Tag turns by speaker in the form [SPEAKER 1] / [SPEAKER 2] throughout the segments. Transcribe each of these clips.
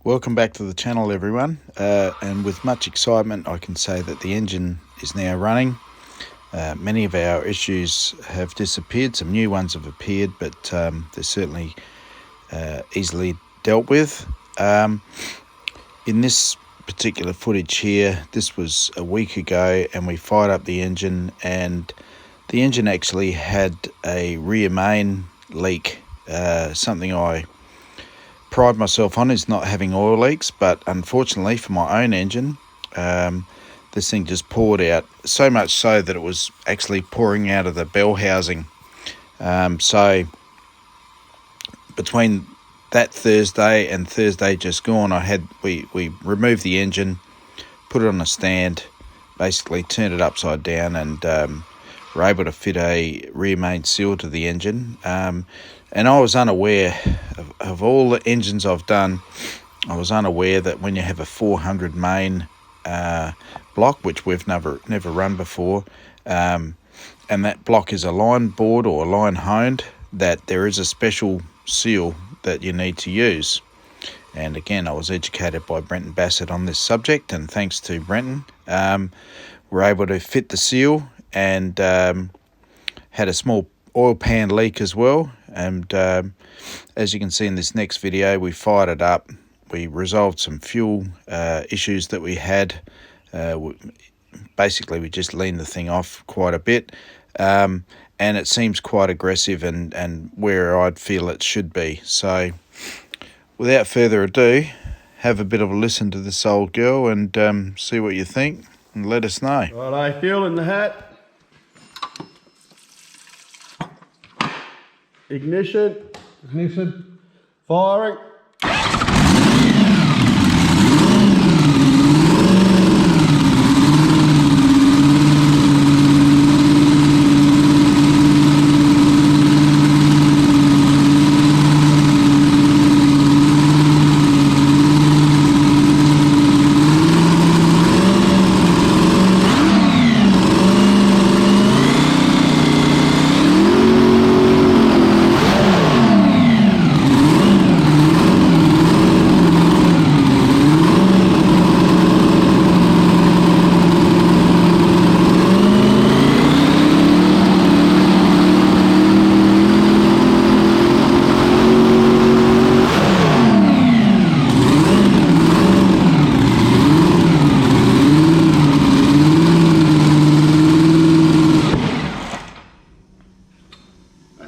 [SPEAKER 1] Welcome back to the channel, everyone, and with much excitement I can say that the engine is now running. Many of our issues have disappeared, some new ones have appeared, but they're certainly easily dealt with. In this particular footage here, this was a week ago, and we fired up the engine, and the engine actually had a rear main leak. Something I pride myself on is not having oil leaks, but unfortunately for my own engine, this thing just poured out, so much so that it was actually pouring out of the bell housing. So between that Thursday and Thursday just gone, we removed the engine, put it on a stand, basically turned it upside down, and were able to fit a rear main seal to the engine. And I was unaware of all the engines I've done. I was unaware that when you have a 400 main block, which we've never run before, and that block is a line bored or a line honed, that there is a special seal that you need to use. And again, I was educated by Brenton Bassett on this subject, and thanks to Brenton, we're able to fit the seal, and had a small oil pan leak as well. And as you can see in this next video, we fired it up. We resolved some fuel issues that we had. Basically, we just leaned the thing off quite a bit, and it seems quite aggressive and where I'd feel it should be. So without further ado, have a bit of a listen to this old girl and see what you think, and let us know.
[SPEAKER 2] Righto, fuel in the hat. Ignition. Firing.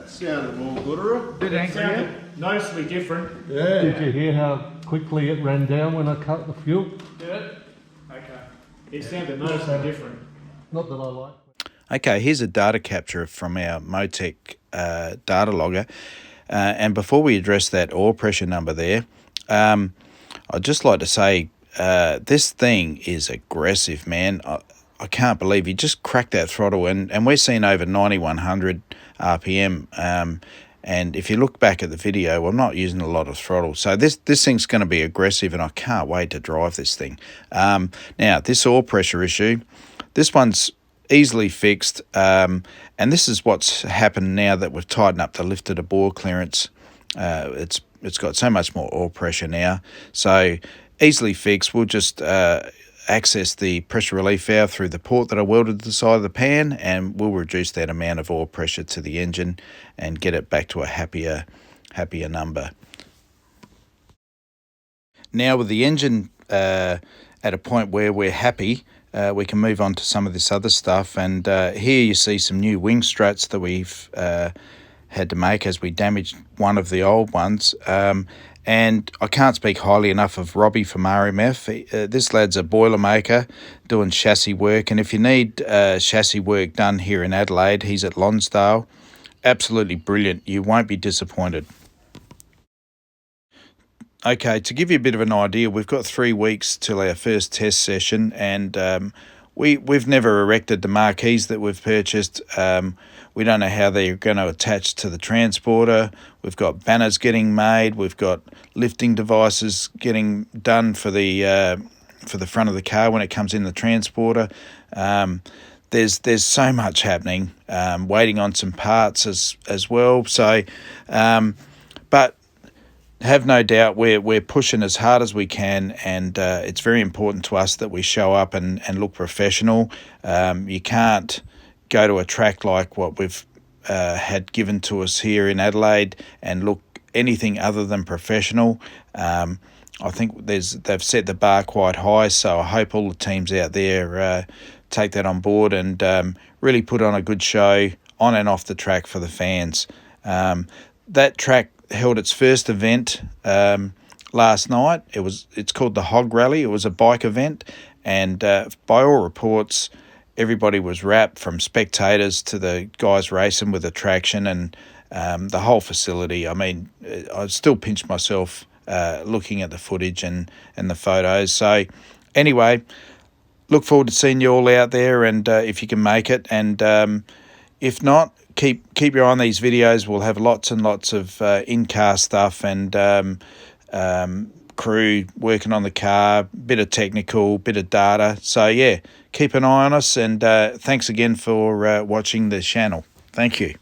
[SPEAKER 2] Sounded more gooder.
[SPEAKER 3] Bit angry. Noticeably different.
[SPEAKER 2] Yeah.
[SPEAKER 4] Did you hear how quickly it ran down when I cut the fuel?
[SPEAKER 3] Did it? Okay. It sounded noticeably different.
[SPEAKER 4] Not that I like.
[SPEAKER 1] Okay, here's a data capture from our Motec data logger. And before we address that oil pressure number there, I'd just like to say this thing is aggressive, man. I can't believe you just cracked that throttle, and we're seeing over 9100 RPM. And if you look back at the video, I'm not using a lot of throttle. So this thing's going to be aggressive, and I can't wait to drive this thing. Now, this oil pressure issue, this one's easily fixed. And this is what's happened now that we've tightened up the lifter to bore clearance. It's got so much more oil pressure now. So easily fixed. We'll just access the pressure relief valve through the port that I welded to the side of the pan, and we'll reduce that amount of oil pressure to the engine and get it back to a happier number. Now, with the engine at a point where we're happy, we can move on to some of this other stuff. And here you see some new wing struts that we've had to make as we damaged one of the old ones. And I can't speak highly enough of Robbie from RMF. This lad's a boilermaker doing chassis work. And if you need chassis work done here in Adelaide, he's at Lonsdale. Absolutely brilliant. You won't be disappointed. Okay, to give you a bit of an idea, we've got 3 weeks till our first test session, and we've never erected the marquees that we've purchased. We don't know how they're going to attach to the transporter. We've got banners getting made. We've got lifting devices getting done for the front of the car when it comes in the transporter. There's so much happening. Waiting on some parts as well. So, but have no doubt we're pushing as hard as we can, and it's very important to us that we show up and look professional. You can't go to a track like what we've had given to us here in Adelaide and look anything other than professional. I think they've set the bar quite high, so I hope all the teams out there take that on board and really put on a good show on and off the track for the fans. That track held its first event last night. It's called the Hog Rally. It was a bike event, and by all reports, everybody was wrapped, from spectators to the guys racing with the traction and the whole facility. I mean, I still pinch myself looking at the footage and the photos. So anyway, look forward to seeing you all out there, and if you can make it, and if not, keep your eye on these videos. We'll have lots and lots of in-car stuff and crew working on the car, bit of technical, bit of data. So yeah, keep an eye on us, and thanks again for watching the channel. Thank you.